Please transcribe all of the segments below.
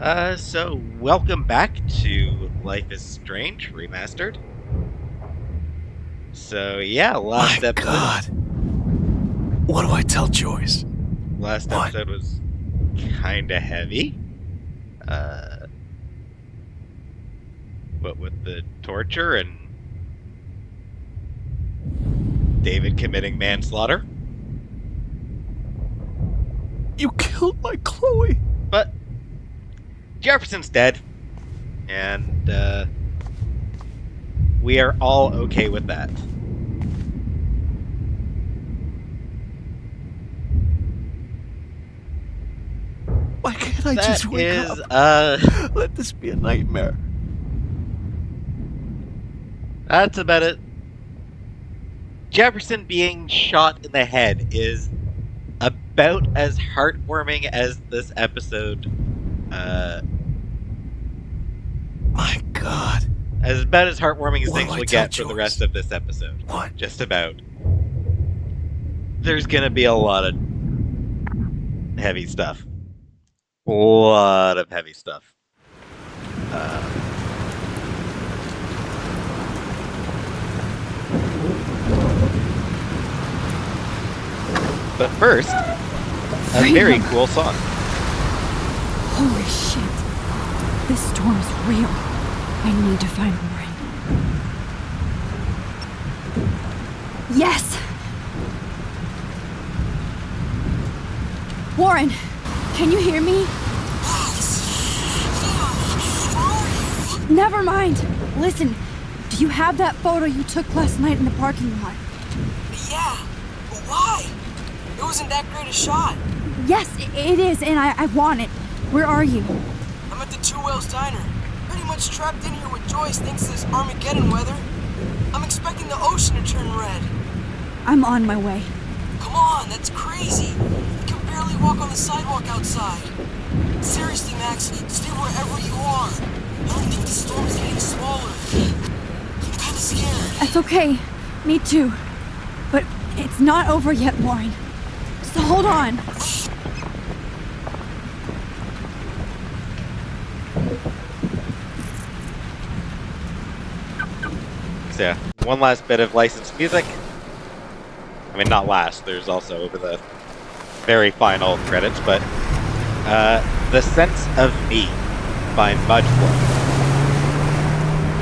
So welcome back to Life is Strange Remastered. So yeah, My God. What do I tell Joyce? Last What? episode was kinda heavy. What with the torture and David committing manslaughter. You killed my Chloe. But Jefferson's dead. And we are all okay with that. Why can't I That just wake is, up? Let this be a nightmare. That's about it. Jefferson being shot in the head is about as heartwarming as this episode. My God. About as heartwarming as What things do I will tell get for the Joyce? rest of this episode. What? Just about. There's gonna be a lot of heavy stuff. A lot of heavy stuff. But first, a very cool song. Holy shit. This storm is real. I need to find Warren. Yes! Warren, can you hear me? Never mind. Listen, do you have that photo you took last night in the parking lot? Yeah, but why? It wasn't that great a shot. Yes, it is, and I want it. Where are you? I'm at the Two Whales Diner. Pretty much trapped in here with Joyce thanks to this Armageddon weather. I'm expecting the ocean to turn red. I'm on my way. Come on, that's crazy. You can barely walk on the sidewalk outside. Seriously, Max, stay wherever you are. I don't think the storm's getting smaller. I'm kinda scared. That's okay. Me too. But it's not over yet, Warren. So hold on. So yeah, one last bit of licensed music. I mean, not last. There's also over the very final credits, but "The Sense of Me" by Mudflow.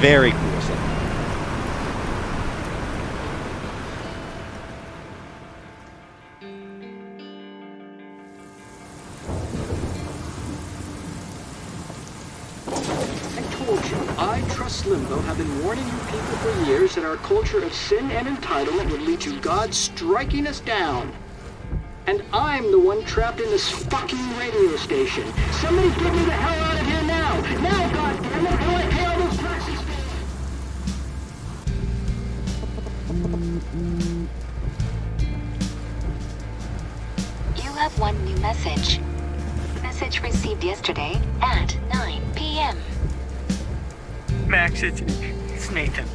Very cool song. I, Trust Limbo, have been warning you people for years that our culture of sin and entitlement would lead to God striking us down. And I'm the one trapped in this fucking radio station. Somebody get me the hell out of here now! Now, goddammit, before I pay all those taxes! You have one new message. Message received yesterday at 9 p.m. Max, it's Nathan.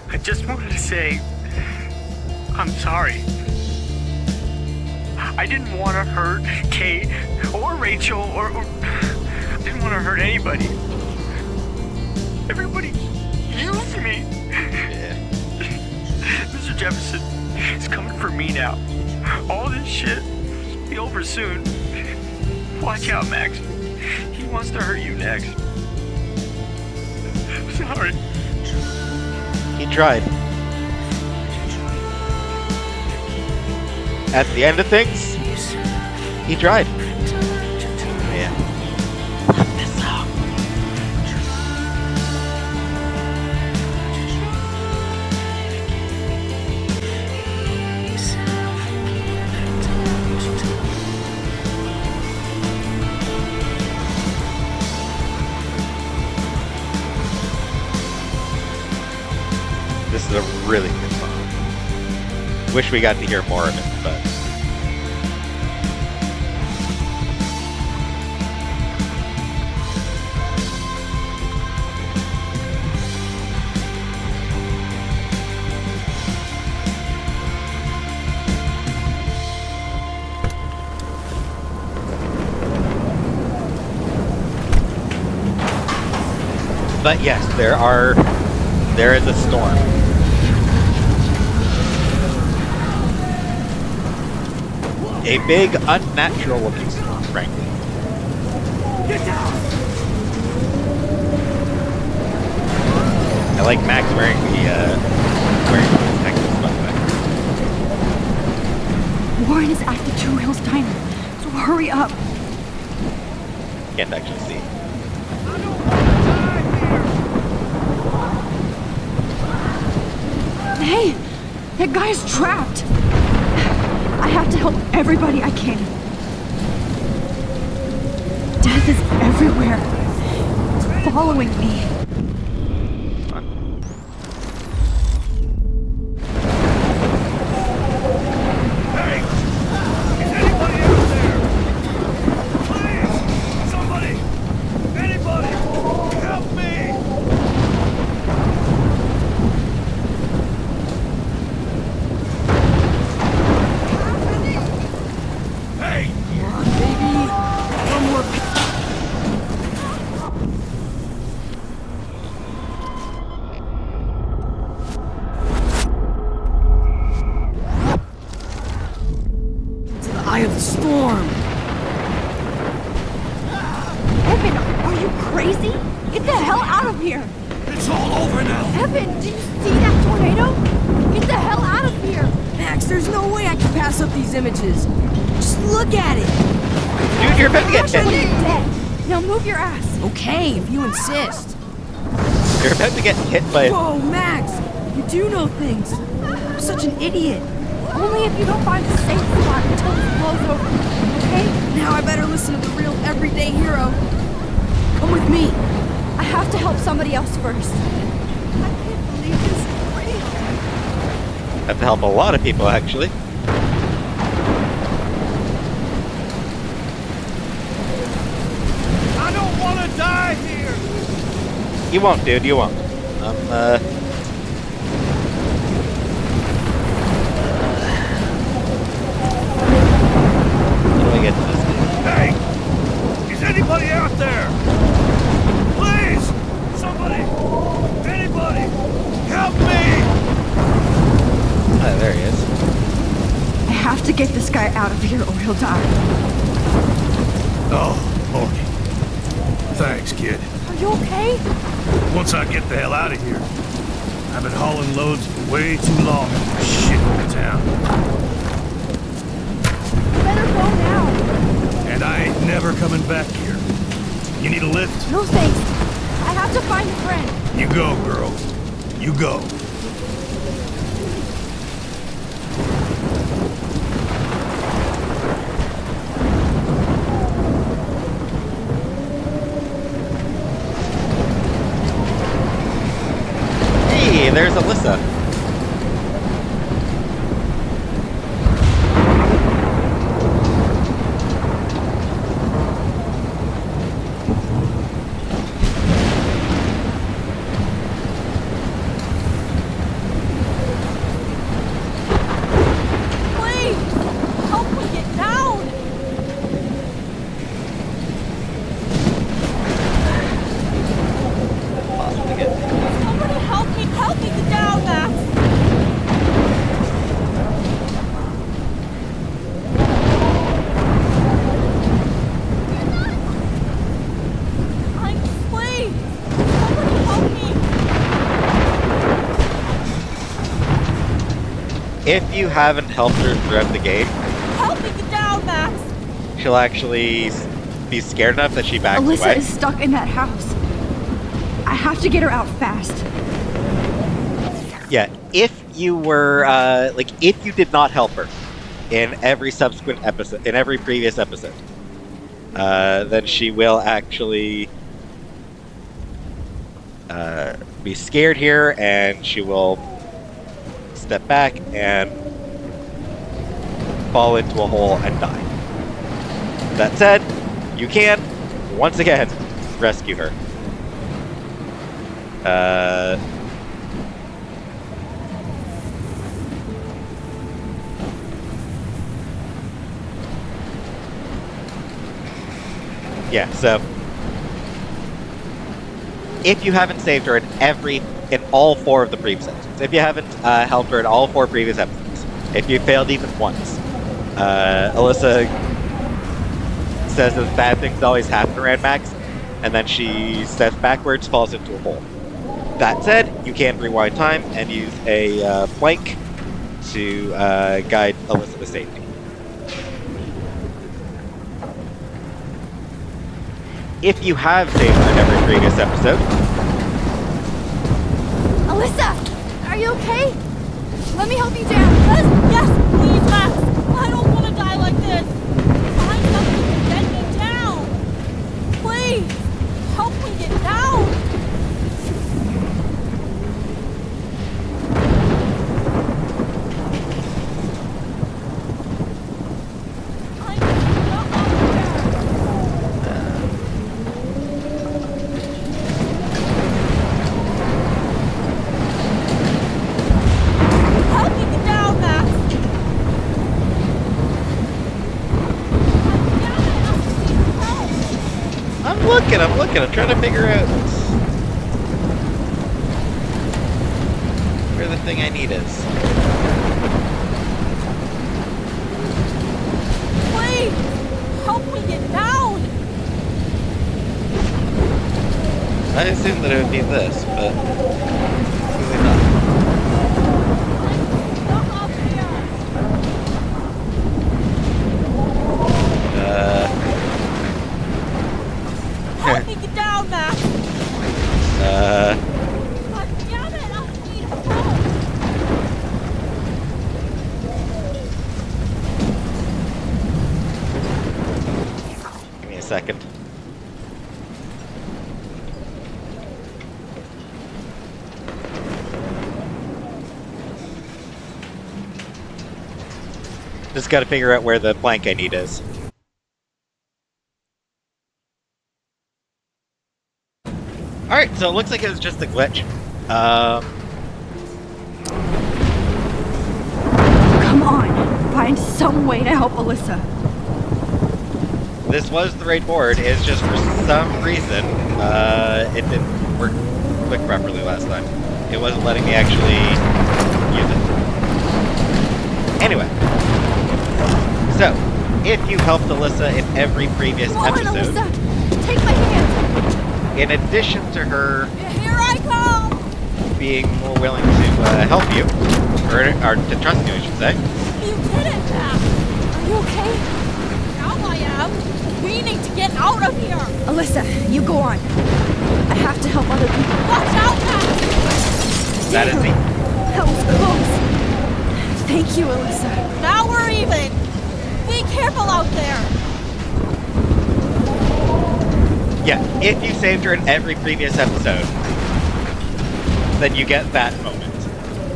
I just wanted to say I'm sorry. I didn't want to hurt Kate or Rachel or I didn't want to hurt anybody. Everybody used me. Yeah. Mr. Jefferson is coming for me now. All this shit will be over soon. Watch out, Max. He wants to hurt you next. Sorry. He tried. At the end of things, he tried. Yeah. Love this song. This is a really good song. Wish we got to hear more of it, but But yes, there is a storm. A big, unnatural-looking storm, frankly. Get down! I like Max wearing his necklace, by the way. Warren is at the Two Wheels Diner, so hurry up. Can't actually see. Hey, that guy's trapped. I have to help everybody I can. Death is everywhere. It's following me. Hey! Is anybody out there? Please! Somebody! Anybody! Help me! Hey! Come on, baby. One more. To the eye of the storm. Evan, are you crazy? Get the hell out of here! It's all over now! Evan, do you see that tornado? Get the hell out of here! Max, there's no way I can pass up these images. Just look at it. Dude, you're about to get Put hit. it dead. Now move your ass. Okay, if you insist. You're about to get hit by Whoa, Max! You do know things. I'm such an idiot. Only if you don't find a safe spot until this blows over. Okay? Now I better listen to the real everyday hero. Come with me. I have to help somebody else first. I can't believe this is real. have to help a lot of people, actually. I don't want to die here! You won't, dude. You won't. How do I get to this thing? Hey! Is anybody out there? Please! Somebody! Anybody! Help me! Ah, there he is. I have to get this guy out of here or he'll die. Oh, Morty. Thanks, kid. Are you okay? Once I get the hell out of here, I've been hauling loads for way too long in this shithole town. You better go now. And I ain't never coming back here. You need a lift? No thanks. I have to find a friend. You go, girl. You go. Hey, there's Alyssa. Please! Help me get down! Possibly get. Somebody help me! Help me get down, Max! I'm asleep! Somebody help me! If you haven't helped her throughout the game, Help me get down, Max! she'll actually be scared enough that she backs Alyssa away. is stuck in that house. I have to get her out fast. Yeah, if you were, if you did not help her in every subsequent episode, in every previous episode, then she will actually be scared here, and she will step back and fall into a hole and die. That said, you can, once again, rescue her. Yeah, so if you haven't saved her in all 4 of the previous episodes, if you haven't helped her in all 4 previous episodes, if you failed even once, Alyssa says that bad things always happen around Max, and then she steps backwards, falls into a hole. That said, you can rewind time and use a plank to guide Alyssa to safety. If you have saved her in every previous episode... Alyssa! Are you okay? Let me help you down. Yes, please, Max! I don't want to die like this! Find something to get me down! Please! Help me get down! I'm trying to figure out where the thing I need is. Please! Help me get down! I assumed that it would be this, but clearly not. Help me get down, Max! God damn it, I need help! Give me a second. Just gotta figure out where the plank I need is. Alright, so it looks like it was just a glitch. Come on! Find some way to help Alyssa. This was the right board, it's just for some reason, it didn't click properly last time. It wasn't letting me actually use it. Anyway. So, if you helped Alyssa in every previous episode... Alyssa! Take my hand! In addition to her Here I come! being more willing to help you, or to trust you, I should say. You did it, Max! Are you okay? Now I am! We need to get out of here! Alyssa, you go on. I have to help other people. Watch out, Max! That is me. That was close. Thank you, Alyssa. Now we're even! Be careful out there! Yeah, if you saved her in every previous episode, then you get that moment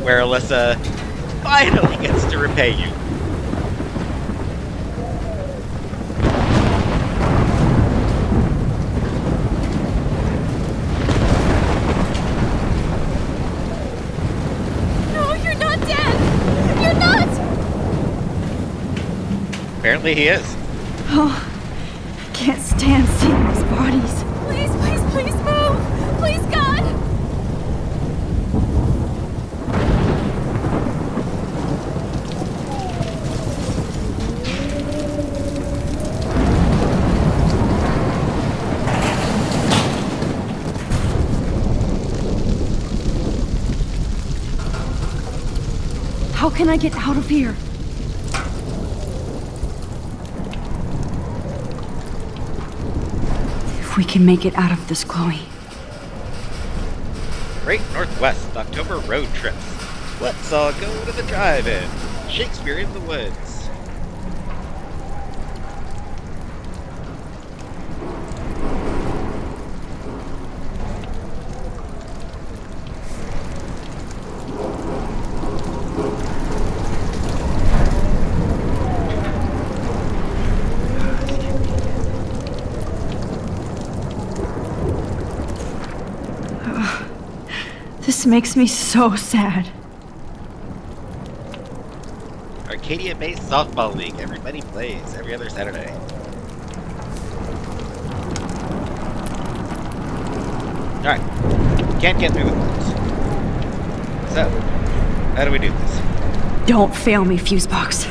where Alyssa finally gets to repay you. No, you're not dead! You're not! Apparently he is. Oh, I can't stand seeing these bodies. Please, please, please move! Please, God! How can I get out of here? If we can make it out of this, Chloe. Great Northwest October road trips. Let's all go to the drive-in. Shakespeare in the Woods. This makes me so sad. Arcadia-based softball league. Everybody plays every other Saturday. Alright. can't get through the woods. So, how do we do this? Don't fail me, Fusebox.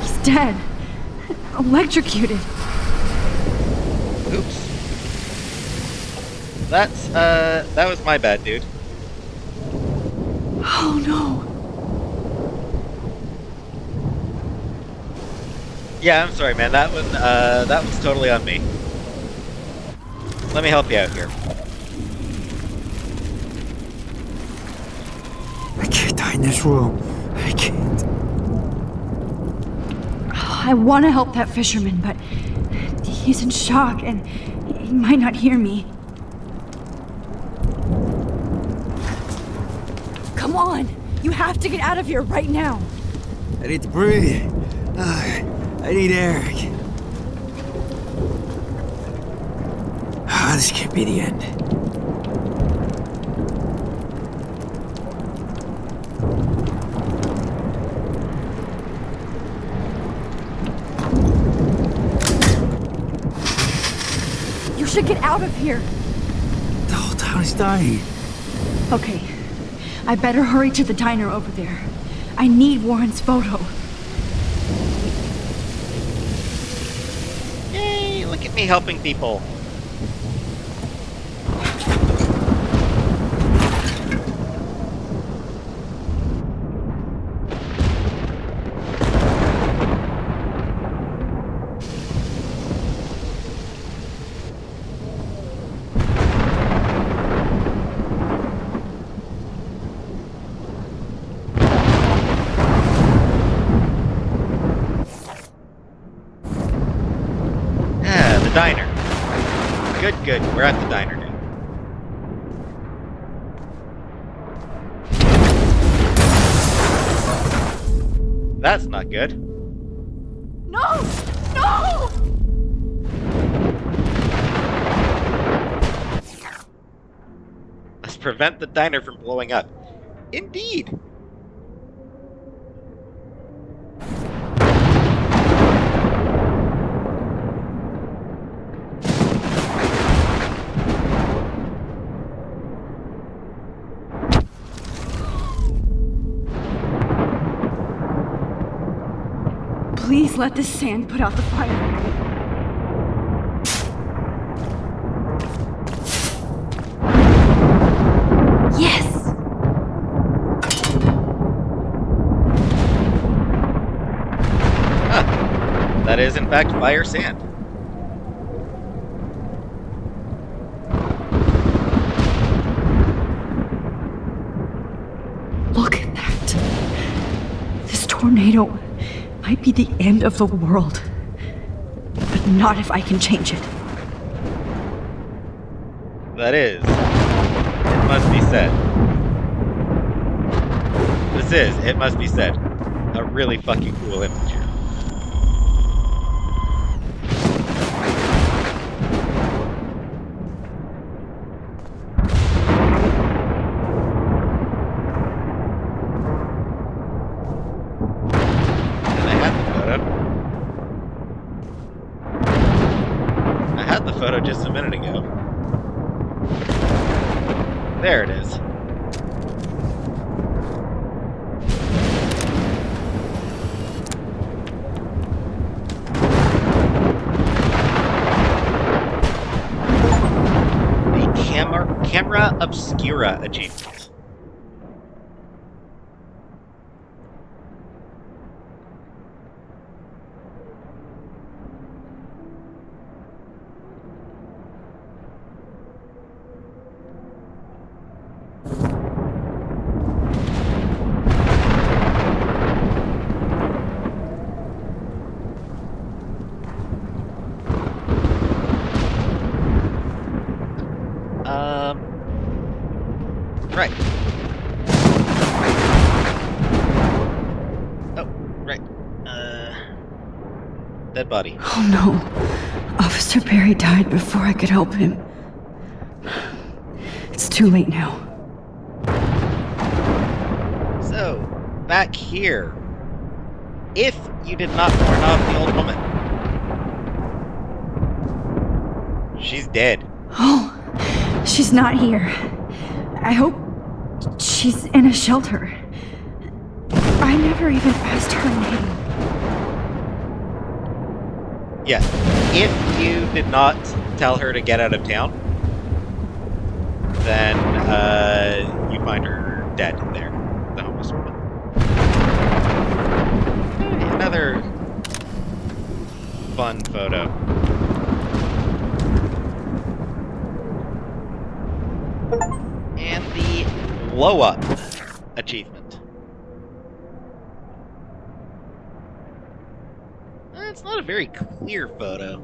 He's dead. Electrocuted. Oops. That was my bad, dude. Oh no. Yeah, I'm sorry, man. That was totally on me. Let me help you out here. I can't die in this room. I can't. I want to help that fisherman, but he's in shock and he might not hear me. Come on! You have to get out of here right now! I need to breathe. I need air. This can't be the end. You should get out of here! The whole town is dying. Okay, I better hurry to the diner over there. I need Warren's photo. Yay, look at me helping people. Diner. Good. We're at the diner now. That's not good. No! No! Let's prevent the diner from blowing up. Indeed. Please let this sand put out the fire. Yes! That is, in fact, fire sand. Look at that. This tornado might be the end of the world. But not if I can change it. That is, it must be said. This is, it must be said, a really fucking cool image here. Photo just a minute ago. There it is. The camera obscura achievement. Right. Oh, right. Dead body. Oh no. Officer Perry died before I could help him. It's too late now. So, back here. if you did not warn off the old woman. She's dead. Oh, she's not here. I hope she's in a shelter. I never even asked her name. Yes, if you did not tell her to get out of town, then you find her dead there, the homeless woman. Hey, another fun photo. And the blow-up achievement. It's not a very clear photo.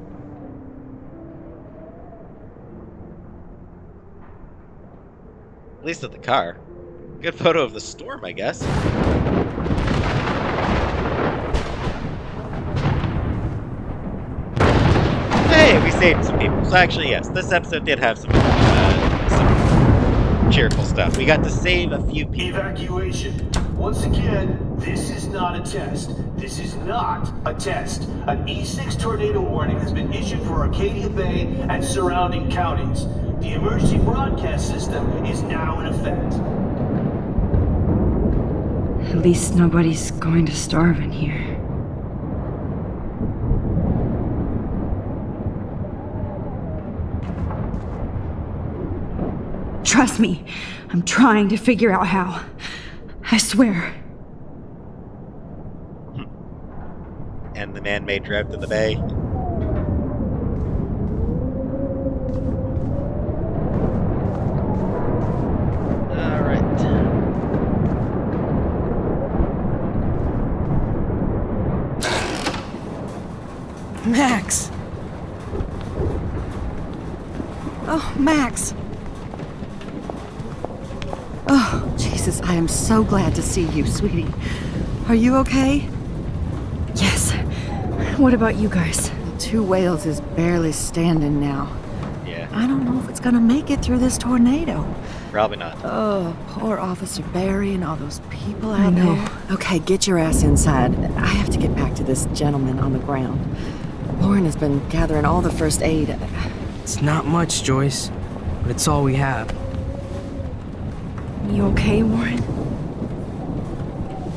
At least of the car. Good photo of the storm, I guess. Hey, we saved some people. So actually, yes, this episode did have some cheerful stuff. We got to save a few people. Evacuation. Once again, this is not a test. This is not a test. An E6 tornado warning has been issued for Arcadia Bay and surrounding counties. The emergency broadcast system is now in effect. At least nobody's going to starve in here. Trust me, I'm trying to figure out how. I swear. And the man-made drive to the bay. Alright. Max! Oh, Max! Oh, Jesus, I am so glad to see you, sweetie. Are you okay? Yes. What about you guys? The Two Whales is barely standing now. Yeah, I don't know if it's gonna make it through this tornado. probably not. Oh, poor Officer Barry and all those people I out know. there. Okay, get your ass inside. I have to get back to this gentleman on the ground. Lauren has been gathering all the first aid. It's not much, Joyce, but it's all we have. You okay, Warren?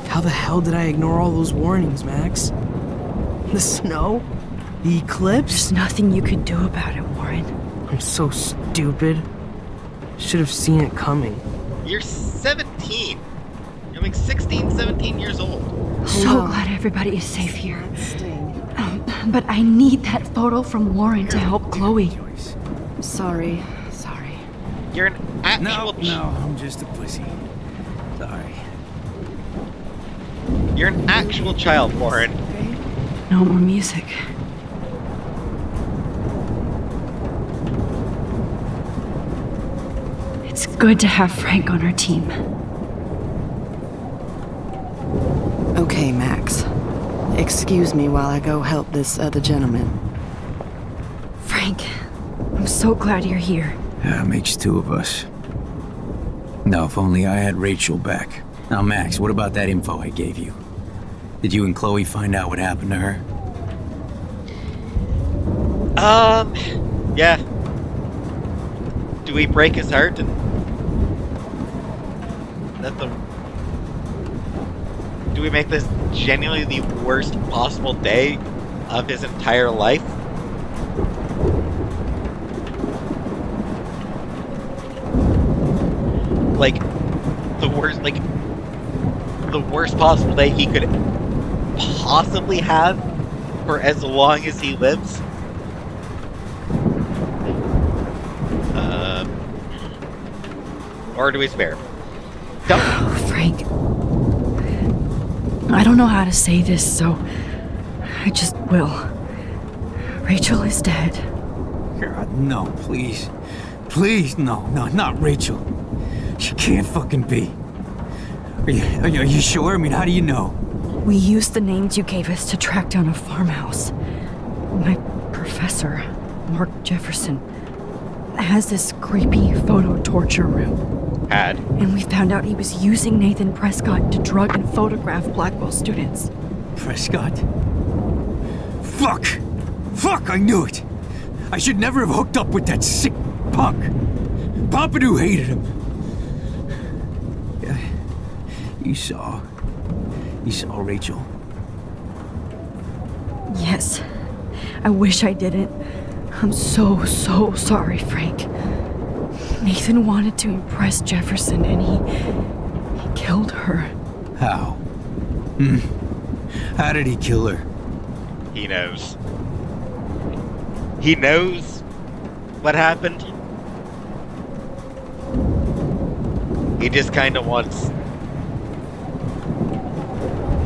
How the hell did I ignore all those warnings, Max? The snow? The eclipse? There's nothing you could do about it, Warren. I'm so stupid. Should have seen it coming. You're 17. You're like 16, 17 years old. So on. glad everybody is safe here. Sting. But I need that photo from Warren to help Chloe. Joyce. Sorry. You're an actual I'm just a pussy. Sorry. You're an actual child, Warren. No more music. It's good to have Frank on our team. Okay, Max. Excuse me while I go help this other gentleman. Frank, I'm so glad you're here. Yeah, makes two of us. Now, if only I had Rachel back. Now, Max, what about that info I gave you? Did you and Chloe find out what happened to her? Yeah. Do we break his heart and do we make this genuinely the worst possible day of his entire life? Like the worst possible day he could possibly have for as long as he lives. Or do we spare him? Don't. Oh, Frank. I don't know how to say this, so I just will. Rachel is dead. God, no, please. Please, no, not Rachel. She can't fucking be. Are you sure? I mean, how do you know? We used the names you gave us to track down a farmhouse. My professor, Mark Jefferson, has this creepy photo torture room. Had. And we found out he was using Nathan Prescott to drug and photograph Blackwell students. Prescott. Fuck! Fuck, I knew it! I should never have hooked up with that sick punk. Pompidou hated him. Yeah, you saw Rachel. Yes. I wish I didn't. I'm so sorry, Frank. Nathan wanted to impress Jefferson and he killed her. How? How did he kill her? He knows. He knows what happened. He just kind of wants...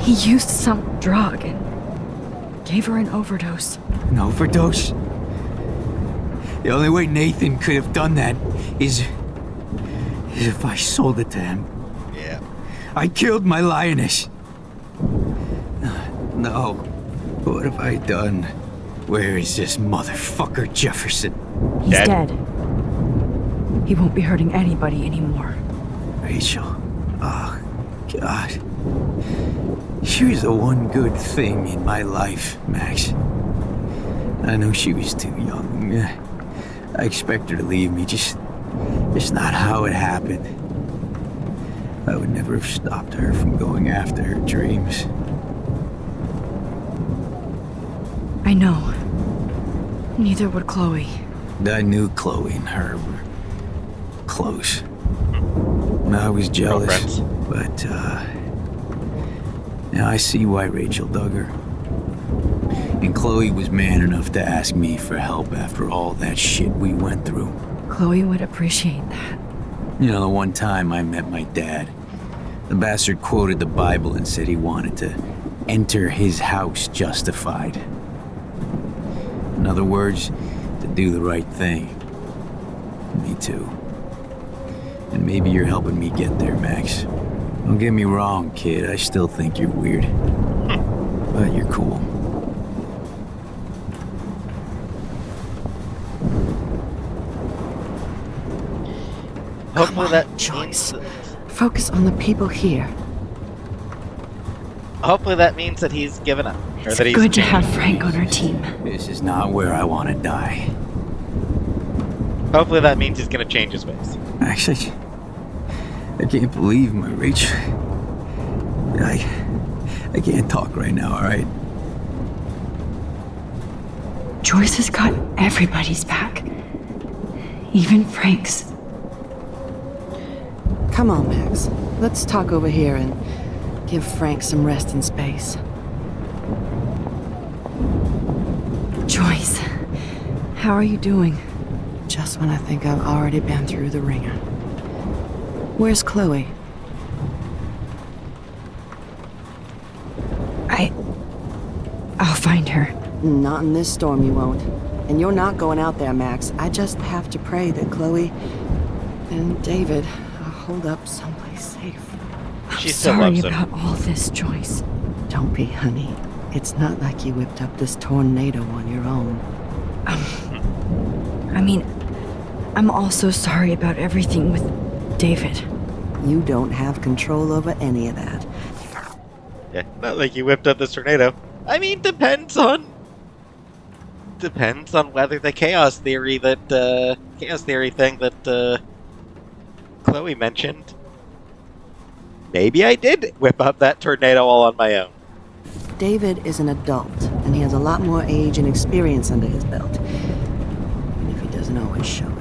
He used some drug and gave her an overdose. An overdose? The only way Nathan could have done that is if I sold it to him. Yeah. I killed my lioness. No. What have I done? Where is this motherfucker Jefferson? He's dead. He won't be hurting anybody anymore. Rachel. Oh, God. She was the one good thing in my life, Max. I know she was too young. I expect her to leave me, just not how it happened. I would never have stopped her from going after her dreams. I know. Neither would Chloe. I knew Chloe and her were close. I was jealous, but now I see why Rachel dug her. And Chloe was man enough to ask me for help after all that shit we went through. Chloe would appreciate that. You know, the one time I met my dad, the bastard quoted the Bible and said he wanted to enter his house justified. In other words, to do the right thing. Me too. And maybe you're helping me get there, Max. Don't get me wrong, kid. I still think you're weird. But you're cool. Hopefully that Joyce. Focus on the people here. Hopefully that means that he's given up. Or It's that he's good to changed. have Frank on our team. This is not where I want to die. Hopefully that means he's gonna change his ways. Actually, I can't believe my Rachel. I can't talk right now, alright? Joyce has got everybody's back. Even Frank's. Come on, Max. Let's talk over here and give Frank some rest and space. Joyce, how are you doing? Just when I think I've already been through the ringer. Where's Chloe? I'll find her. Not in this storm, you won't. And you're not going out there, Max. I just have to pray that Chloe and David hold up someplace safe. She still Sorry loves him. about all this, Joyce. Don't be, honey. It's not like you whipped up this tornado on your own. I mean, I'm also sorry about everything with David. You don't have control over any of that. Yeah, not like you whipped up this tornado. I mean, depends on whether the chaos theory thing that Chloe mentioned. Maybe I did whip up that tornado all on my own. David is an adult, and he has a lot more age and experience under his belt. Even if he doesn't always show it.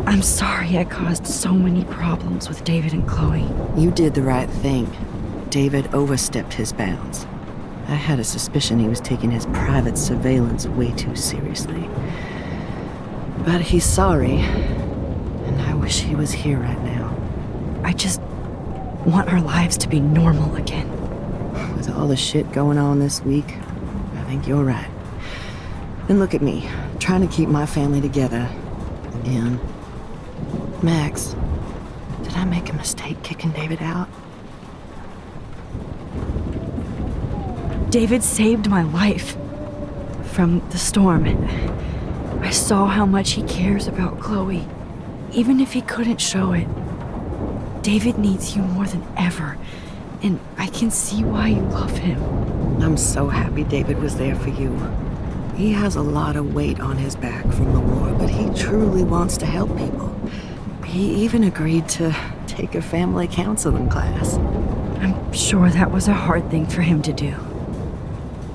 I'm sorry I caused so many problems with David and Chloe. You did the right thing. David overstepped his bounds. I had a suspicion he was taking his private surveillance way too seriously. But he's sorry, and I wish he was here right now. I just want our lives to be normal again. With all the shit going on this week, I think you're right. And look at me, trying to keep my family together. Again. Max, did I make a mistake kicking David out? David saved my life from the storm. I saw how much he cares about Chloe, even if he couldn't show it. David needs you more than ever, And I can see why you love him. I'm so happy David was there for you. He has a lot of weight on his back from the war, but he truly wants to help people. He even agreed to take a family counseling class. I'm sure that was a hard thing for him to do.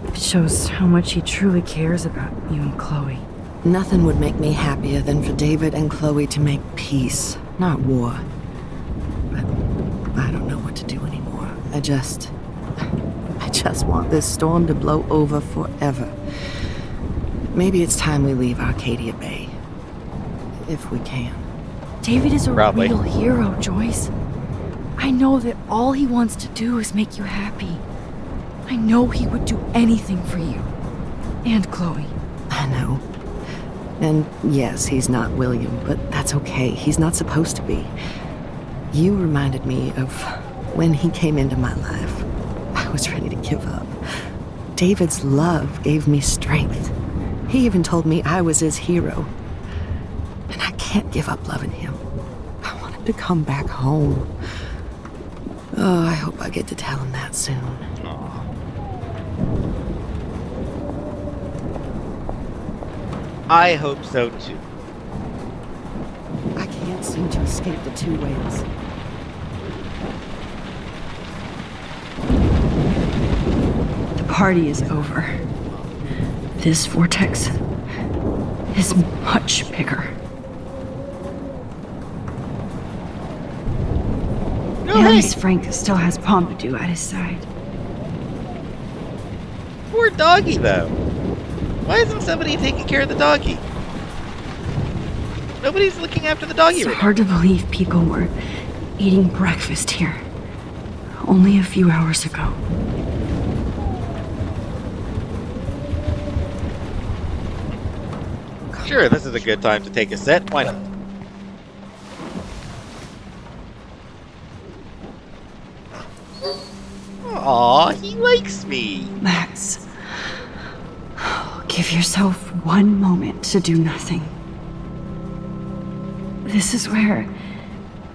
It shows how much he truly cares about you and Chloe. Nothing would make me happier than for David and Chloe to make peace, not war. But I don't know what to do anymore. I just want this storm to blow over forever. Maybe it's time we leave Arcadia Bay. If we can. David is a Probably. real hero, Joyce. I know that all he wants to do is make you happy. I know he would do anything for you. And Chloe. I know. And yes, he's not William, but that's okay. He's not supposed to be. You reminded me of when he came into my life. I was ready to give up. David's love gave me strength. He even told me I was his hero. And I can't give up loving him. I want him to come back home. Oh, I hope I get to tell him that soon. I hope so too. I can't seem to escape the two whales. The party is over. This vortex is much bigger. At least Frank still has Pompidou at his side. Poor doggy, though. Why isn't somebody taking care of the doggy? Nobody's looking after the doggy It's right now. hard to believe people were eating breakfast here only a few hours ago. Sure, this is a good time to take a sit. Why not? Aw, he likes me. Max, give yourself one moment to do nothing. This is where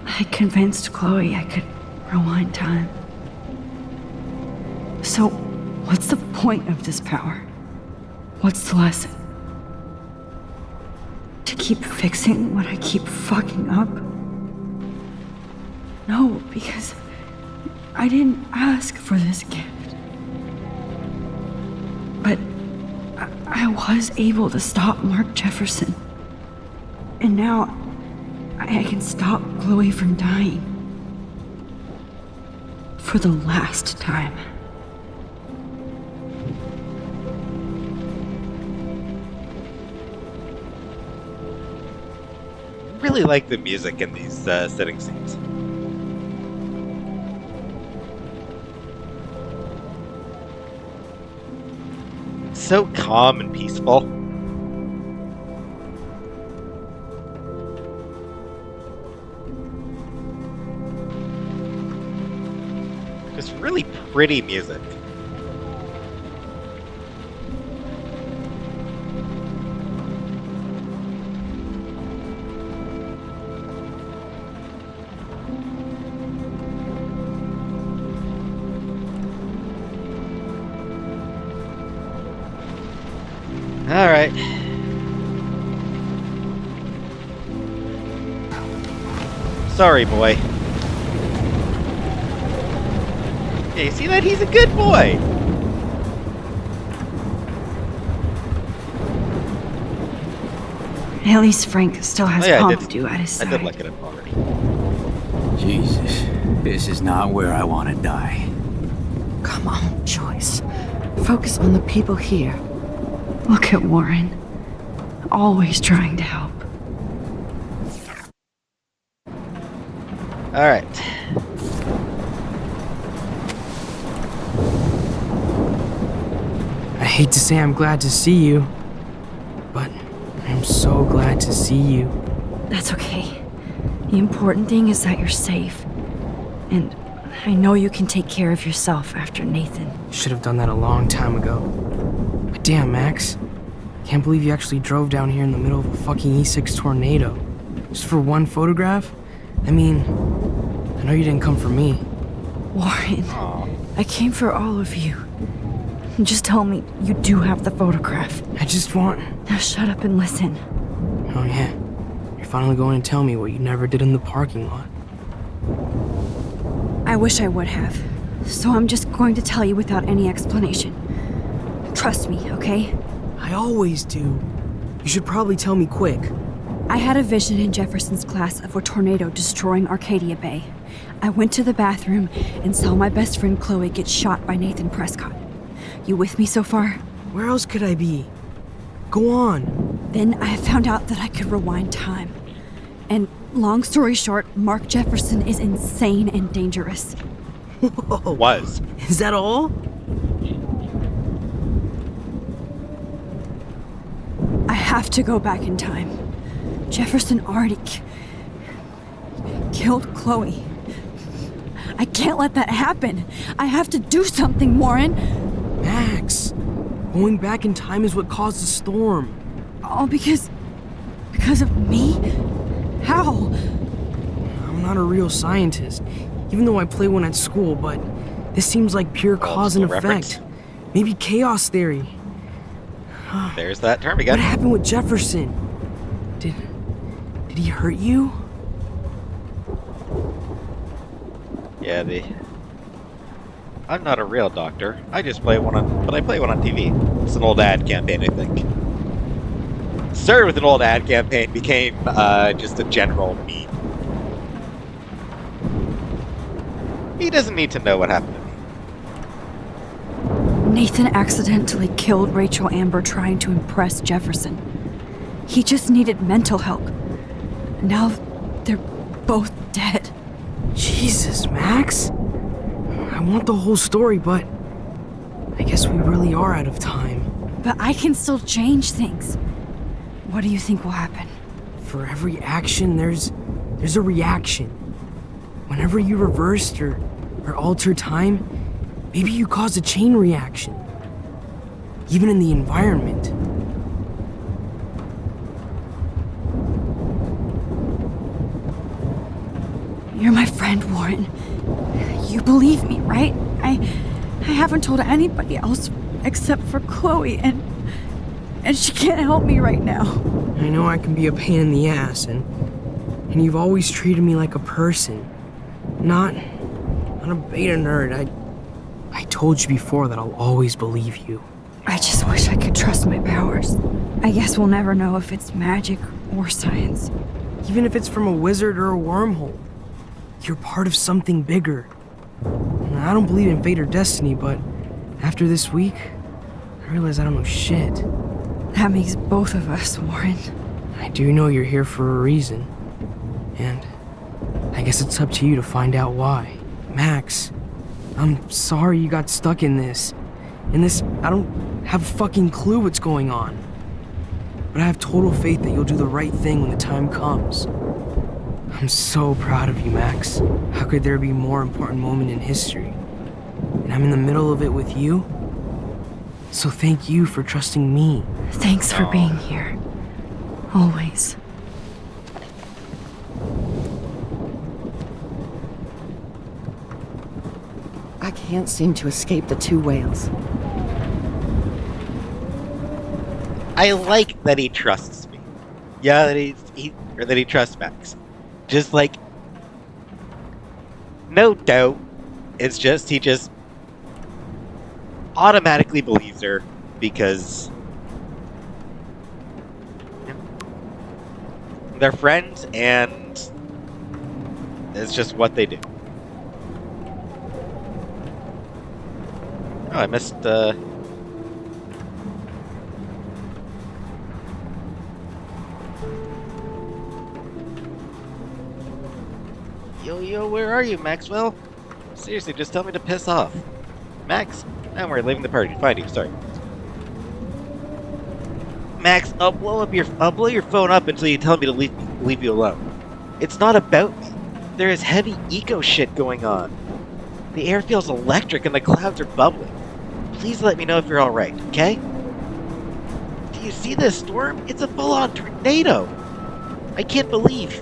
I convinced Chloe I could rewind time. So, what's the point of this power? What's the lesson? To keep fixing what I keep fucking up? No, because I didn't ask for this gift. But I was able to stop Mark Jefferson. And now I can stop Chloe from dying. For the last time. Really like the music in these setting scenes. So calm and peaceful. Just really pretty music. All right. Sorry, boy. Yeah, you see that? He's a good boy. At least Frank still has Oh, yeah, Pompidou at his I side. did look at him already. Jesus, this is not where I want to die. Come on, Joyce. Focus on the people here. Look at Warren. Always trying to help. All right. I hate to say I'm glad to see you, but I'm so glad to see you. That's okay. The important thing is that you're safe. And I know you can take care of yourself after Nathan. Should have done that a long time ago. But damn, Max. Can't believe you actually drove down here in the middle of a fucking E6 tornado. Just for one photograph? I mean, I know you didn't come for me. Warren, Aw. I came for all of you. Just tell me you do have the photograph. I just want... Now shut up and listen. Oh yeah, you're finally going to tell me what you never did in the parking lot. I wish I would have. So I'm just going to tell you without any explanation. Trust me, okay? I always do. You should probably tell me quick. I had a vision in Jefferson's class of a tornado destroying Arcadia Bay. I went to the bathroom and saw my best friend Chloe get shot by Nathan Prescott. You with me so far? Where else could I be? Go on. Then I found out that I could rewind time. And long story short, Mark Jefferson is insane and dangerous. Whoa. Was. Is that all? I have to go back in time. Jefferson already killed Chloe. I can't let that happen. I have to do something, Warren. Max, going back in time is what caused the storm. All because of me? How? I'm not a real scientist, even though I play one at school, but this seems like pure cause and effect. Reference. Maybe chaos theory. There's that term again. What happened with Jefferson? Did he hurt you? Yeah, I'm not a real doctor. I just play one but I play one on TV. It's an old ad campaign, I think. Started with an old ad campaign, became just a general meme. He doesn't need to know what happened to me. Nathan accidentally killed Rachel Amber trying to impress Jefferson. He just needed mental help. Now they're both dead. Jesus, Max. I want the whole story, but I guess we really are out of time. But I can still change things. What do you think will happen? For every action, there's a reaction. Whenever you reversed or alter time, maybe you cause a chain reaction. Even in the environment. You're my friend, Warren. You believe me, right? I haven't told anybody else except for Chloe, and she can't help me right now. I know I can be a pain in the ass, and you've always treated me like a person. Not a beta nerd. I told you before that I'll always believe you. I just wish I could trust my powers. I guess we'll never know if it's magic or science. Even if it's from a wizard or a wormhole. You're part of something bigger. I don't believe in fate or destiny, but after this week, I realize I don't know shit. That makes both of us, Warren. I do know you're here for a reason. And I guess it's up to you to find out why. Max, I'm sorry you got stuck in this. I don't have a fucking clue what's going on. But I have total faith that you'll do the right thing when the time comes. I'm so proud of you, Max. How could there be a more important moment in history? And I'm in the middle of it with you. So thank you for trusting me. Thanks for being here. Always. I can't seem to escape the two whales. I like that he trusts me. Yeah, that he trusts Max. Just like, no doubt, it's just he just automatically believes her because they're friends and it's just what they do. Oh, I missed Yo, where are you, Maxwell? Seriously, just tell me to piss off. Max, don't worry, leaving the party. Find you, sorry. Max, I'll blow your phone up until you tell me to leave you alone. It's not about me. There is heavy eco shit going on. The air feels electric and the clouds are bubbling. Please let me know if you're alright, okay? Do you see this storm? It's a full-on tornado! I can't believe.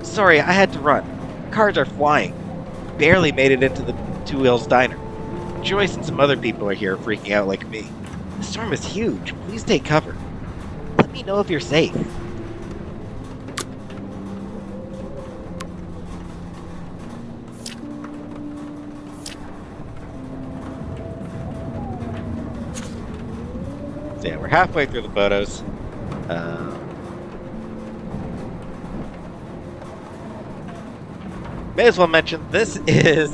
Sorry, I had to run. Cars are flying. barely made it into the Two Wheels diner. Joyce and some other people are here freaking out like me. The storm is huge. Please take cover. Let me know if you're safe. So yeah, we're halfway through the photos. May as well mention, this is,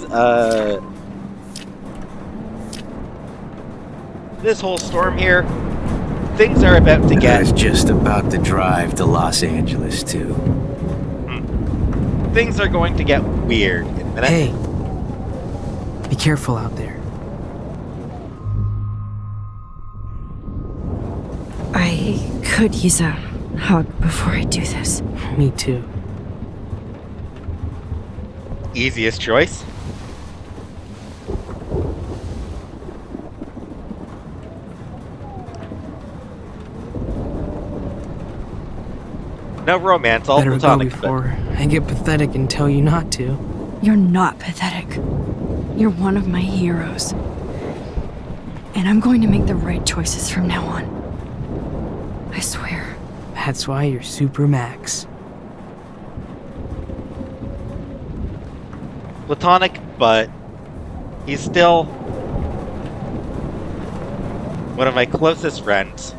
this whole storm here, things are about to get... I was just about to drive to Los Angeles, too. Things are going to get weird in a minute. Hey, be careful out there. I could use a hug before I do this. Me too. Easiest choice. No romance, all Better go platonic. before I get pathetic and tell you not to. You're not pathetic. You're one of my heroes. And I'm going to make the right choices from now on. I swear. That's why you're Super Max. Platonic, but he's still one of my closest friends.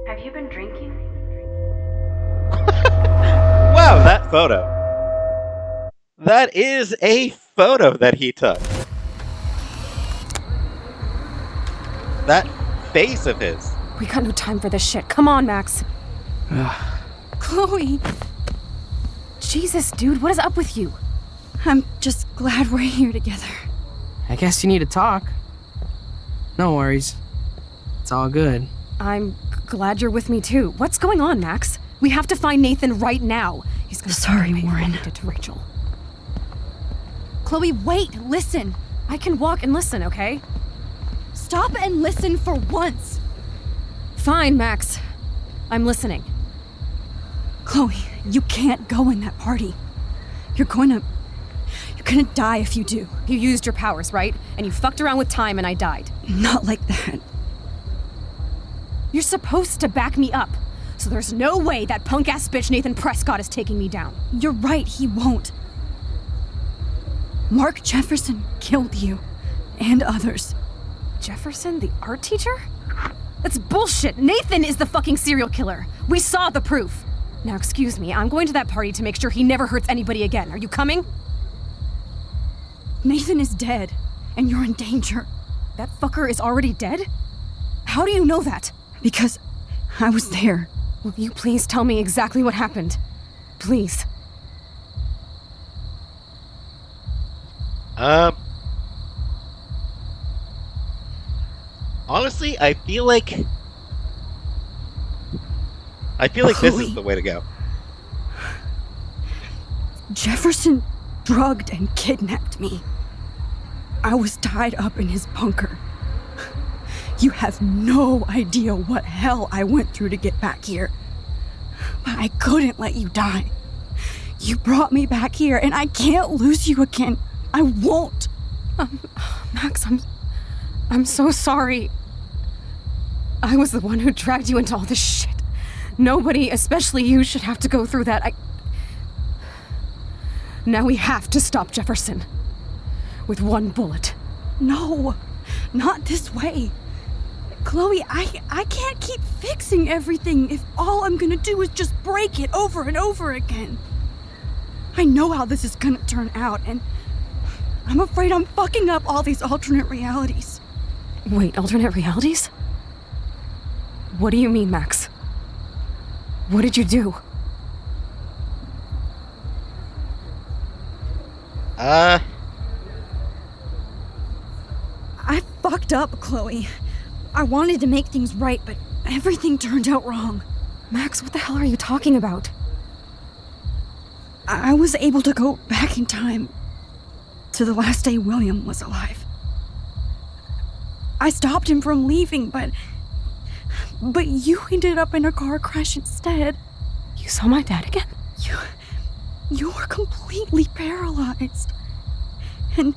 Have you been drinking? Wow, that photo. That is a photo that he took. That face of his. We got no time for this shit. Come on, Max. Chloe. Jesus, dude, what is up with you? I'm just glad we're here together. I guess you need to talk. No worries. It's all good. I'm glad you're with me too. What's going on, Max? We have to find Nathan right now. He's gonna Sorry, Warren. Did to Rachel. Chloe, wait, listen. I can walk and listen, okay? Stop and listen for once. Fine, Max. I'm listening. Chloe, you can't go in that party. You're gonna die if you do. You used your powers, right? And you fucked around with time and I died. Not like that. You're supposed to back me up. So there's no way that punk-ass bitch Nathan Prescott is taking me down. You're right, he won't. Mark Jefferson killed you. And others. Jefferson, the art teacher? That's bullshit. Nathan is the fucking serial killer. We saw the proof. Now, excuse me, I'm going to that party to make sure he never hurts anybody again. Are you coming? Nathan is dead, and you're in danger. That fucker is already dead? How do you know that? Because I was there. Will you please tell me exactly what happened? Please. Honestly, I feel like this is the way to go. Jefferson drugged and kidnapped me. I was tied up in his bunker. You have no idea what hell I went through to get back here. But I couldn't let you die. You brought me back here, and I can't lose you again. I won't. Max, I'm so sorry. I was the one who dragged you into all this shit. Nobody, especially you, should have to go through that. Now we have to stop Jefferson. With one bullet. No, not this way. Chloe, I can't keep fixing everything if all I'm gonna do is just break it over and over again. I know how this is gonna turn out, and I'm afraid I'm fucking up all these alternate realities. Wait, alternate realities? What do you mean, Max? What did you do? I fucked up, Chloe. I wanted to make things right, but everything turned out wrong. Max, what the hell are you talking about? I was able to go back in time to the last day William was alive. I stopped him from leaving, but But you ended up in a car crash instead. You saw my dad again? You were completely paralyzed. And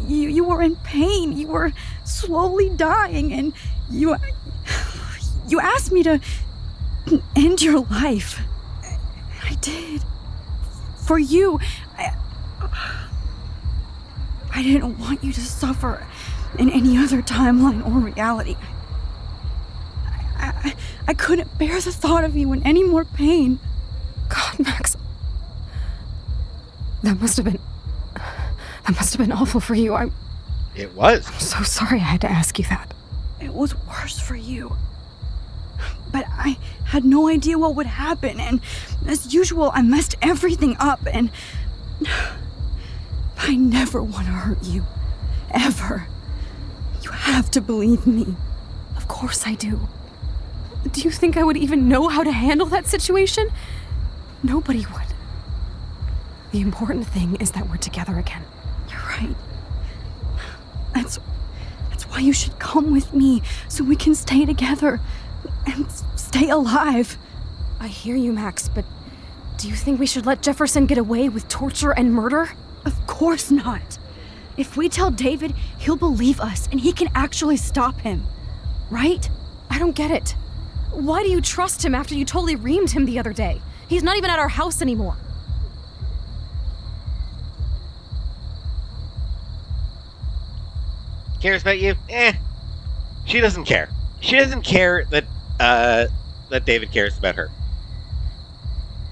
you were in pain. You were slowly dying, and you asked me to end your life. I did. For you. I didn't want you to suffer in any other timeline or reality. I couldn't bear the thought of you in any more pain. God, Max. That must have been awful for you. It was. I'm so sorry I had to ask you that. It was worse for you. But I had no idea what would happen, and as usual, I messed everything up, and I never want to hurt you. Ever. You have to believe me. Of course I do. Do you think I would even know how to handle that situation? Nobody would. The important thing is that we're together again. You're right. That's why you should come with me, so we can stay together and stay alive. I hear you, Max, but do you think we should let Jefferson get away with torture and murder? Of course not. If we tell David, he'll believe us and he can actually stop him. Right? I don't get it. Why do you trust him after you totally reamed him the other day? He's not even at our house anymore. Cares about you? She doesn't care. She doesn't care that David cares about her.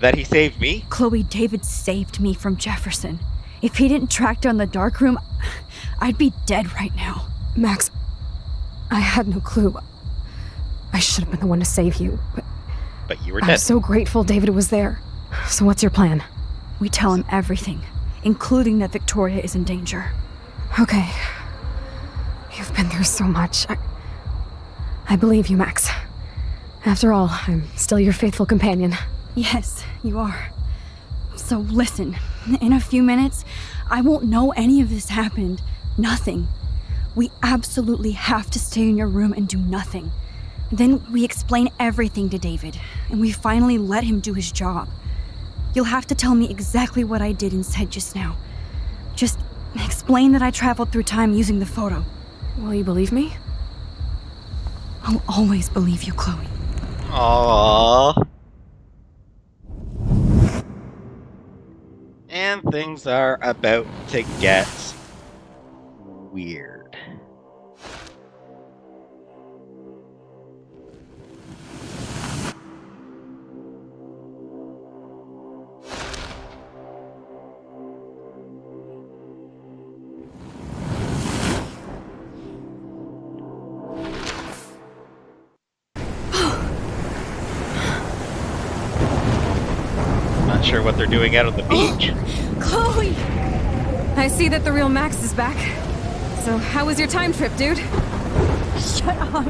That he saved me? Chloe, David saved me from Jefferson. If he didn't track down the dark room, I'd be dead right now. Max, I had no clue. I should have been the one to save you, but you were dead. I'm so grateful David was there. So what's your plan? We tell him everything, including that Victoria is in danger. Okay. You've been through so much. I believe you, Max. After all, I'm still your faithful companion. Yes, you are. So listen, in a few minutes, I won't know any of this happened. Nothing. We absolutely have to stay in your room and do nothing. Then we explain everything to David, and we finally let him do his job. You'll have to tell me exactly what I did and said just now. Just explain that I traveled through time using the photo. Will you believe me? I'll always believe you, Chloe. Aww. And things are about to get weird. Not sure what they're doing out on the beach. Chloe! I see that the real Max is back. So how was your time trip, dude? Shut up.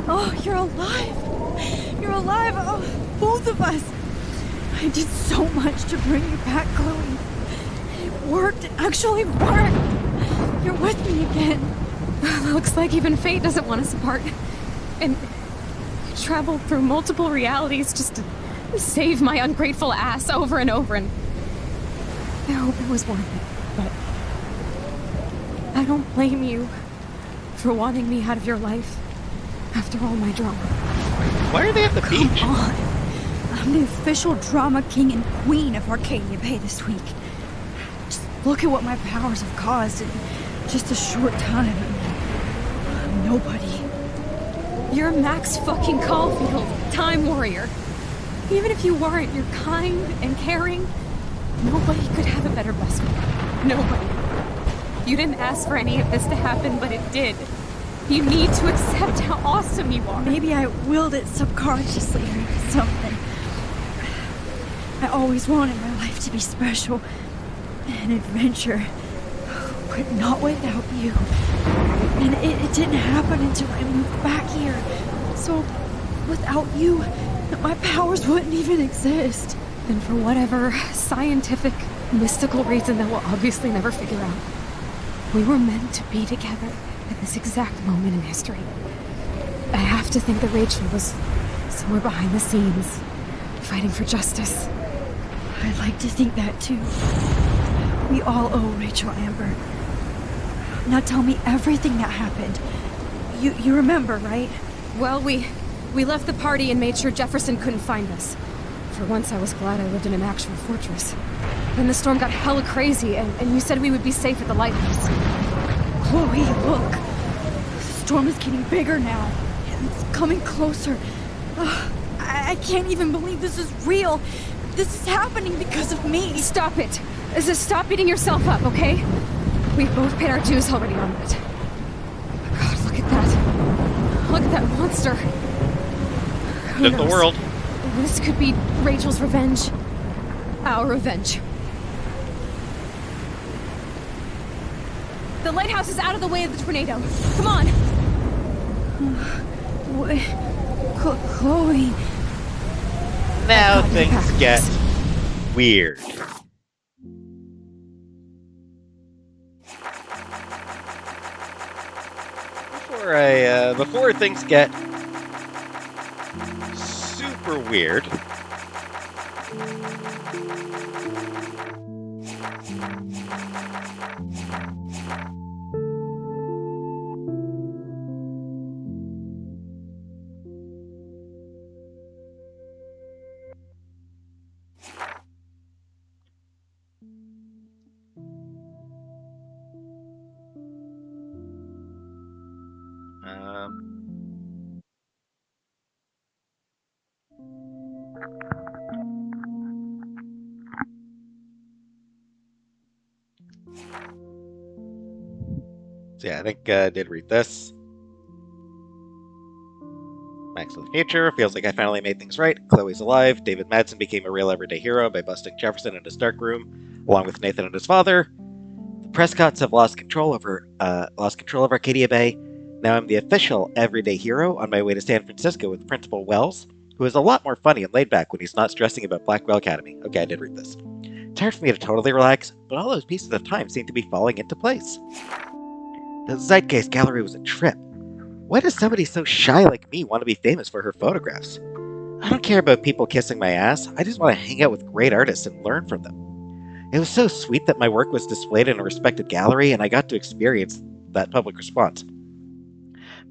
Oh, you're alive. You're alive. Oh, both of us. I did so much to bring you back, Chloe. It worked. It actually worked. You're with me again. Looks like even fate doesn't want us apart. And you traveled through multiple realities just to save my ungrateful ass over and over, and I hope it was worth it, but I don't blame you for wanting me out of your life after all my drama. Why are they at the beach? Come on. I'm the official drama king and queen of Arcadia Bay this week. Just look at what my powers have caused in just a short time. I'm nobody. You're Max fucking Caulfield, Time Warrior. Even if you weren't, you're kind and caring. Nobody could have a better best friend. Nobody. You didn't ask for any of this to happen, but it did. You need to accept how awesome you are. Maybe I willed it subconsciously or something. I always wanted my life to be special. An adventure. But not without you. And it didn't happen until I moved back here. So, without you, my powers wouldn't even exist. And for whatever scientific, mystical reason that we'll obviously never figure out, we were meant to be together at this exact moment in history. I have to think that Rachel was somewhere behind the scenes, fighting for justice. I'd like to think that too. We all owe Rachel Amber. Now tell me everything that happened. You remember, right? Well, we left the party and made sure Jefferson couldn't find us. For once, I was glad I lived in an actual fortress. Then the storm got hella crazy, and you said we would be safe at the lighthouse. Chloe, look. The storm is getting bigger now. It's coming closer. I can't even believe this is real. This is happening because of me. Stop it. Stop beating yourself up, okay? We've both paid our dues already on it. God, look at that. Look at that monster. Who End of the knows? world. This could be Rachel's revenge. Our revenge. The lighthouse is out of the way of the tornado. Come on! Chloe. Now God, things backwards. get weird. Before things get super weird, so yeah, I think I did read this. Max of the future. Feels like I finally made things right. Chloe's alive. David Madsen became a real everyday hero by busting Jefferson in his dark room, along with Nathan and his father. The Prescotts have lost control of Arcadia Bay. Now I'm the official everyday hero on my way to San Francisco with Principal Wells, who is a lot more funny and laid back when he's not stressing about Blackwell Academy. Okay, I did read this. It's hard for me to totally relax, but all those pieces of time seem to be falling into place. The Zeitgeist Gallery was a trip. Why does somebody so shy like me want to be famous for her photographs? I don't care about people kissing my ass. I just want to hang out with great artists and learn from them. It was so sweet that my work was displayed in a respected gallery and I got to experience that public response.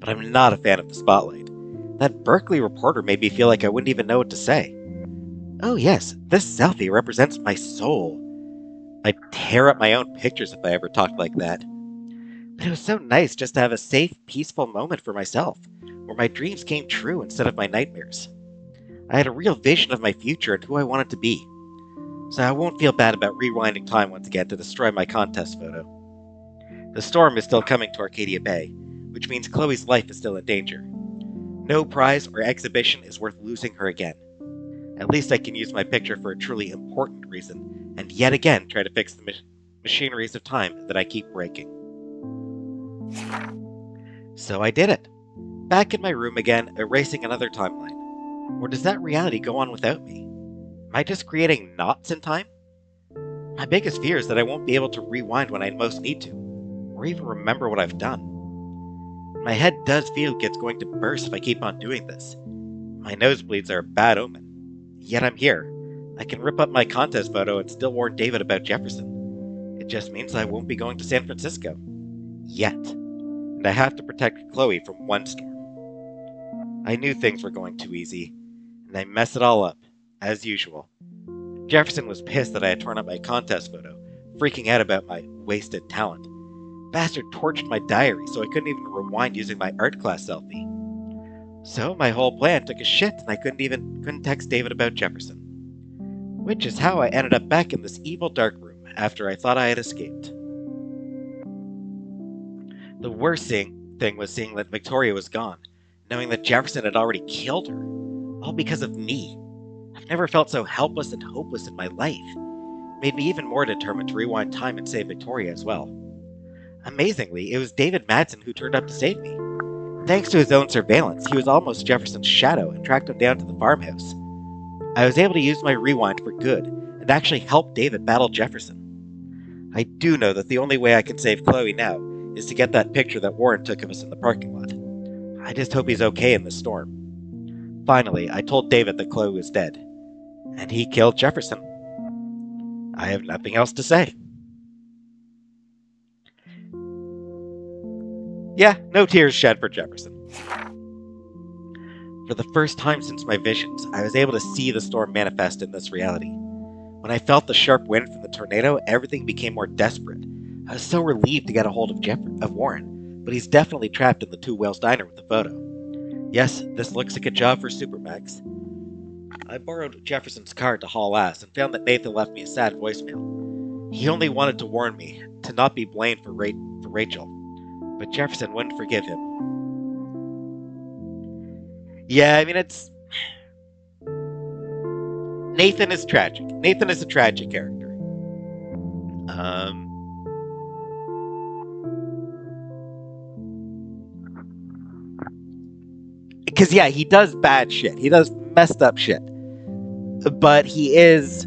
But I'm not a fan of the spotlight. That Berkeley reporter made me feel like I wouldn't even know what to say. Oh yes, this selfie represents my soul. I'd tear up my own pictures if I ever talked like that. But it was so nice just to have a safe, peaceful moment for myself, where my dreams came true instead of my nightmares. I had a real vision of my future and who I wanted to be. So I won't feel bad about rewinding time once again to destroy my contest photo. The storm is still coming to Arcadia Bay, which means Chloe's life is still in danger. No prize or exhibition is worth losing her again. At least I can use my picture for a truly important reason, and yet again try to fix the machineries of time that I keep breaking. So I did it. Back in my room again, erasing another timeline. Or does that reality go on without me? Am I just creating knots in time? My biggest fear is that I won't be able to rewind when I most need to, or even remember what I've done. My head does feel like it's going to burst if I keep on doing this. My nosebleeds are a bad omen. Yet I'm here. I can rip up my contest photo and still warn David about Jefferson. It just means I won't be going to San Francisco. Yet. And I have to protect Chloe from one storm. I knew things were going too easy, and I messed it all up, as usual. Jefferson was pissed that I had torn up my contest photo, freaking out about my wasted talent. Bastard torched my diary so I couldn't even rewind using my art class selfie. So my whole plan took a shit and I couldn't text David about Jefferson. Which is how I ended up back in this evil dark room after I thought I had escaped. The worst thing was seeing that Victoria was gone, knowing that Jefferson had already killed her, all because of me. I've never felt so helpless and hopeless in my life. It made me even more determined to rewind time and save Victoria as well. Amazingly, it was David Madsen who turned up to save me. Thanks to his own surveillance, he was almost Jefferson's shadow and tracked him down to the farmhouse. I was able to use my rewind for good and actually help David battle Jefferson. I do know that the only way I can save Chloe now is to get that picture that Warren took of us in the parking lot. I just hope he's okay in the storm. Finally, I told David that Chloe was dead, and he killed Jefferson. I have nothing else to say. Yeah, no tears shed for Jefferson. For the first time since my visions, I was able to see the storm manifest in this reality. When I felt the sharp wind from the tornado, everything became more desperate. I was so relieved to get a hold of Warren, but he's definitely trapped in the Two Whales diner with the photo. Yes, this looks like a job for Supermax. I borrowed Jefferson's car to haul ass and found that Nathan left me a sad voicemail. He only wanted to warn me to not be blamed for Rachel, but Jefferson wouldn't forgive him. Yeah, I mean, it's... Nathan is tragic. Nathan is a tragic character. Because, yeah, he does bad shit. He does messed up shit. But he is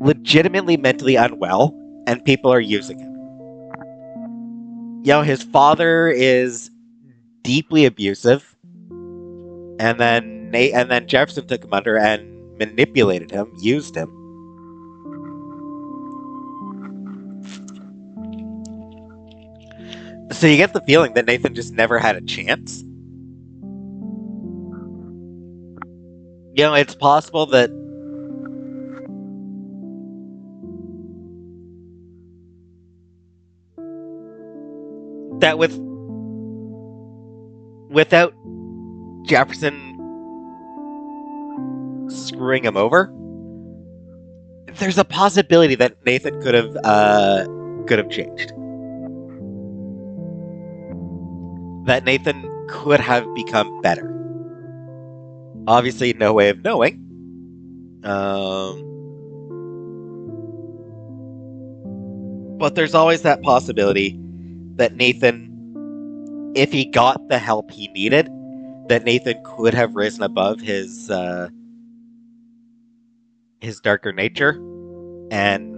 legitimately mentally unwell, and people are using him. You know, his father is deeply abusive, and then Jefferson took him under and manipulated him, used him. So you get the feeling that Nathan just never had a chance. You know, it's possible that without Jefferson screwing him over, there's a possibility that Nathan could have changed. That Nathan could have become better. Obviously, no way of knowing. But there's always that possibility that Nathan, if he got the help he needed, that Nathan could have risen above his darker nature and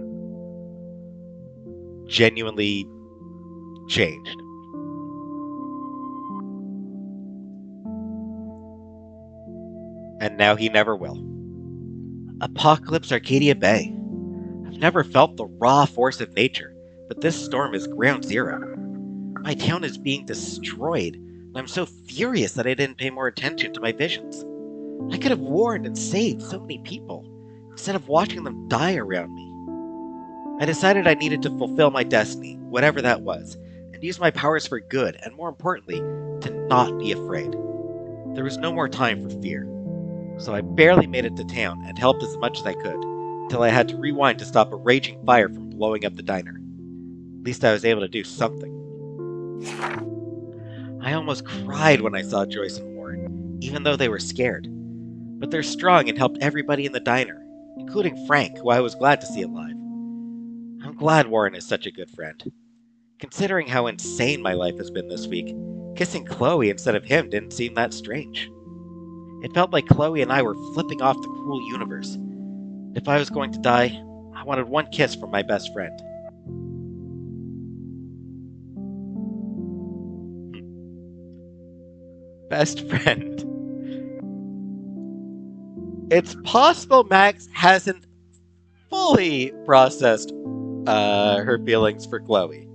genuinely changed. And now he never will. Apocalypse Arcadia Bay. I've never felt the raw force of nature, but this storm is ground zero. My town is being destroyed, and I'm so furious that I didn't pay more attention to my visions. I could have warned and saved so many people, instead of watching them die around me. I decided I needed to fulfill my destiny, whatever that was, and use my powers for good, and more importantly, to not be afraid. There was no more time for fear. So I barely made it to town and helped as much as I could, until I had to rewind to stop a raging fire from blowing up the diner. At least I was able to do something. I almost cried when I saw Joyce and Warren, even though they were scared. But they're strong and helped everybody in the diner, including Frank, who I was glad to see alive. I'm glad Warren is such a good friend. Considering how insane my life has been this week, kissing Chloe instead of him didn't seem that strange. It felt like Chloe and I were flipping off the cruel universe. If I was going to die, I wanted one kiss from my best friend. Best friend. It's possible Max hasn't fully processed her feelings for Chloe.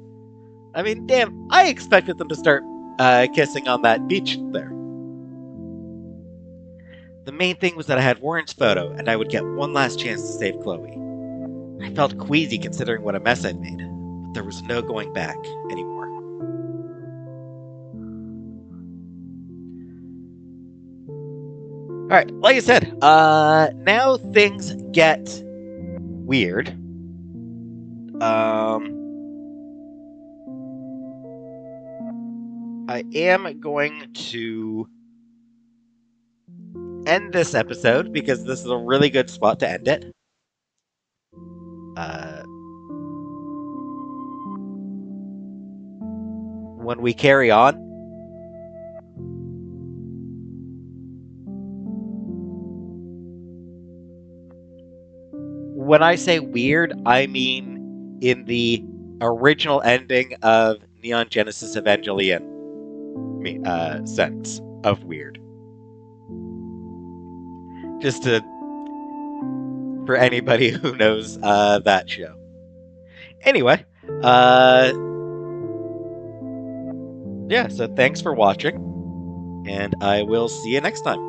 I mean, damn, I expected them to start kissing on that beach there. The main thing was that I had Warren's photo, and I would get one last chance to save Chloe. I felt queasy considering what a mess I'd made, but there was no going back anymore. Alright, like I said, now things get weird. I am going to end this episode because this is a really good spot to end it. When we carry on, when I say weird, I mean in the original ending of Neon Genesis Evangelion sense of weird. Just for anybody who knows that show. Anyway, yeah, so thanks for watching, and I will see you next time.